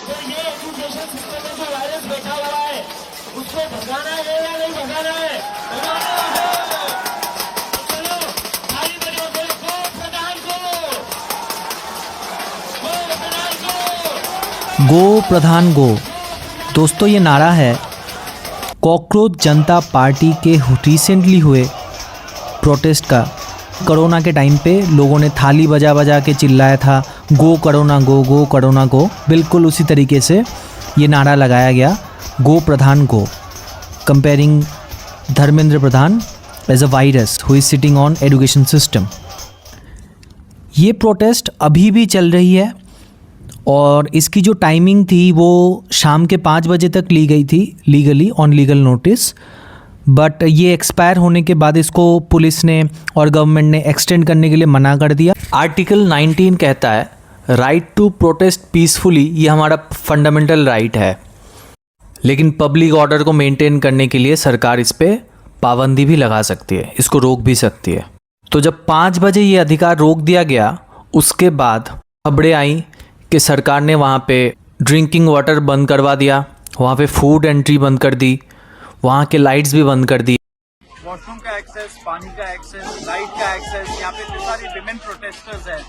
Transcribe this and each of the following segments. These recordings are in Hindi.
तो ये एजुकेशन सिस्टम में जो वायरस बैठा हुआ है उसको भगाना है या नहीं भगाना है? भगाना है। तो चलो ताली बजाओ, बोलो गो प्रधान को, गो प्रधान को। गो प्रधान गो। दोस्तों ये नारा है कॉकरोच जनता पार्टी के रिसेंटली हुए प्रोटेस्ट का। कोरोना के टाइम पे लोगों ने थाली बजा बजा के चिल्लाया था go corona go, go corona go. बिल्कुल उसी तरीके से ये नारा लगाया गया, go Pradhan go, comparing Dharmendra Pradhan as a virus who is sitting on education system. ये प्रोटेस्ट अभी भी चल रही है और इसकी जो टाइमिंग थी वो शाम के 5 बजे तक ली गई थी legally on legal notice, but ये एक्सपायर होने के बाद इसको पुलिस ने और गवर्नमेंट ने एक्सटेंड करने के लिए मना कर दिया। आर्टिकल 19 कहता है राइट टू प्रोटेस्ट पीसफुली, ये हमारा फंडामेंटल राइट है, लेकिन पब्लिक ऑर्डर को मेंटेन करने के लिए सरकार इस पर पाबंदी भी लगा सकती है, इसको रोक भी सकती है। तो जब 5 बजे ये अधिकार रोक दिया गया उसके बाद खबरें आई कि सरकार ने वहाँ पे ड्रिंकिंग वाटर बंद करवा दिया, वहाँ पे फूड एंट्री बंद कर दी, वहाँ के लाइट्स भी बंद कर दी। वॉशरूम का एक्सेस, पानी का एक्सेस, लाइट का एक्सेस, यहाँ पे इतनी सारी विमेन प्रोटेस्टर्स हैं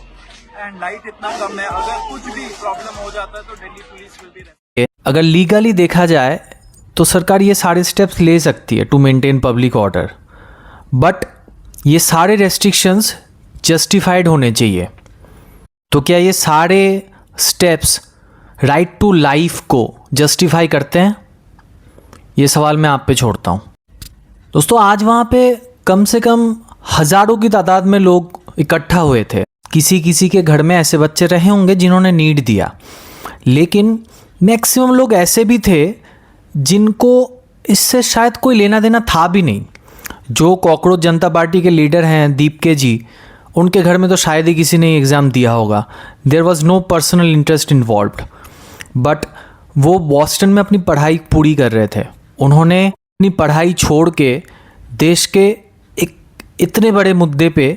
एंड लाइट इतना कम है, अगर कुछ भी प्रॉब्लम हो जाता है तो दिल्ली पुलिस विल बी। अगर लीगली देखा जाए तो सरकार ये सारे स्टेप्स ले सकती है to maintain public order, but ये सारे रेस्ट्रिक्शंस जस्टिफाइड होने चाहिए। तो क्या ये सारे स्टेप्स राइट टू लाइफ को जस्टिफाई करते हैं? ये सवाल मैं आप पे छोड़ता हूँ। दोस्तों आज वहाँ पे कम से कम हज़ारों की तादाद में लोग इकट्ठा हुए थे। किसी किसी के घर में ऐसे बच्चे रहे होंगे जिन्होंने नीड दिया, लेकिन मैक्सिमम लोग ऐसे भी थे जिनको इससे शायद कोई लेना देना था भी नहीं। जो कॉकरोच जनता पार्टी के लीडर हैं दीप के जी, उनके घर में तो शायद ही किसी ने एग्ज़ाम दिया होगा। There was no personal interest involved, but वो बॉस्टन में अपनी पढ़ाई पूरी कर रहे थे। उन्होंने अपनी पढ़ाई छोड़ के देश के एक इतने बड़े मुद्दे पे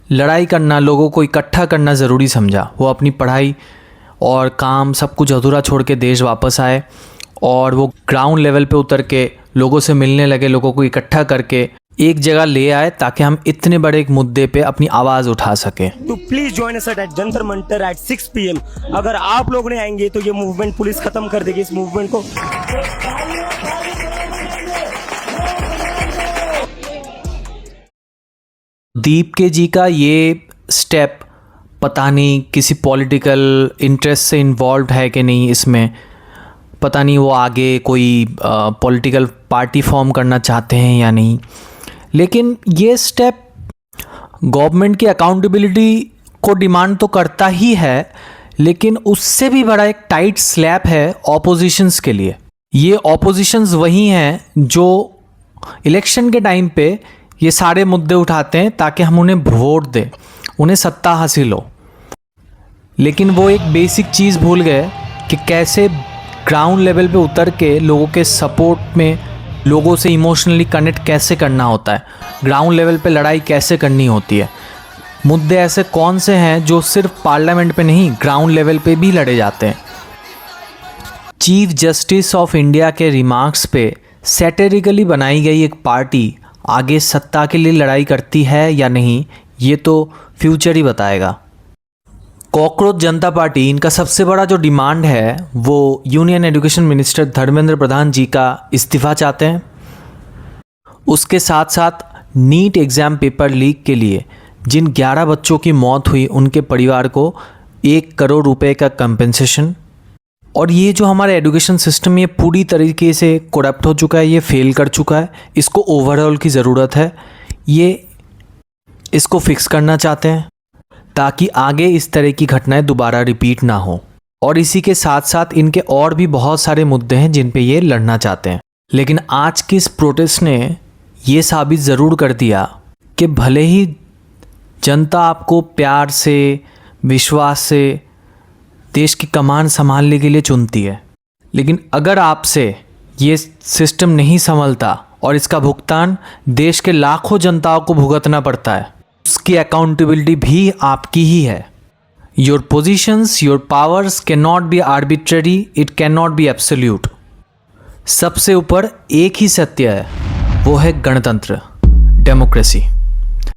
लड़ाई करना, लोगों को इकट्ठा करना ज़रूरी समझा। वो अपनी पढ़ाई और काम सब कुछ अधूरा छोड़ के देश वापस आए और वो ग्राउंड लेवल पे उतर के लोगों से मिलने लगे, लोगों को इकट्ठा करके एक जगह ले आए ताकि हम इतने बड़े एक मुद्दे पे अपनी आवाज़ उठा सकें। तो please join us at Jantar Mantar at 6 PM। अगर आप लोग ने आएंगे तो ये मूवमेंट पुलिस खत्म कर देगी इस मूवमेंट को। दीप के जी का ये स्टेप पता नहीं किसी पॉलिटिकल इंटरेस्ट से इन्वॉल्व है कि नहीं, इसमें पता नहीं वो आगे कोई पॉलिटिकल पार्टी फॉर्म करना चाहते हैं या नहीं, लेकिन ये स्टेप गवर्नमेंट की अकाउंटेबिलिटी को डिमांड तो करता ही है, लेकिन उससे भी बड़ा एक टाइट स्लैब है ऑपोजिशंस के लिए। ये ऑपोजिशंस वही हैं जो इलेक्शन के टाइम पे ये सारे मुद्दे उठाते हैं ताकि हम उन्हें वोट दें, उन्हें सत्ता हासिल हो, लेकिन वो एक बेसिक चीज़ भूल गए कि कैसे ग्राउंड लेवल पे उतर के लोगों के सपोर्ट में लोगों से इमोशनली कनेक्ट कैसे करना होता है, ग्राउंड लेवल पे लड़ाई कैसे करनी होती है। मुद्दे ऐसे कौन से हैं जो सिर्फ पार्लियामेंट पे नहीं ग्राउंड लेवल पे भी लड़े जाते हैं। चीफ जस्टिस ऑफ इंडिया के रिमार्क्स पे सैटेरिकली बनाई गई एक पार्टी आगे सत्ता के लिए लड़ाई करती है या नहीं, ये तो फ्यूचर ही बताएगा। कॉकरोच जनता पार्टी, इनका सबसे बड़ा जो डिमांड है वो union education minister Dharmendra Pradhan जी का इस्तीफ़ा चाहते हैं। उसके साथ साथ नीट एग्ज़ाम पेपर लीक के लिए जिन 11 बच्चों की मौत हुई उनके परिवार को 1 करोड़ रुपए का कंपेंसेशन। और ये जो हमारा एजुकेशन सिस्टम ये पूरी तरीके से करप्ट हो चुका है, ये फेल कर चुका है, इसको ओवरऑल की ज़रूरत है, ये इसको फिक्स करना चाहते हैं ताकि आगे इस तरह की घटनाएं दोबारा रिपीट ना हो। और इसी के साथ साथ इनके और भी बहुत सारे मुद्दे हैं जिन पे ये लड़ना चाहते हैं। लेकिन आज की इस प्रोटेस्ट ने ये साबित ज़रूर कर दिया कि भले ही जनता आपको प्यार से, विश्वास से देश की कमान संभालने के लिए चुनती है, लेकिन अगर आपसे ये सिस्टम नहीं संभलता और इसका भुगतान देश के लाखों जनताओं को भुगतना पड़ता है, उसकी अकाउंटेबिलिटी भी आपकी ही है। Your positions, your powers can not be arbitrary, it can not be absolute. सबसे ऊपर एक ही सत्य है, वो है गणतंत्र, डेमोक्रेसी।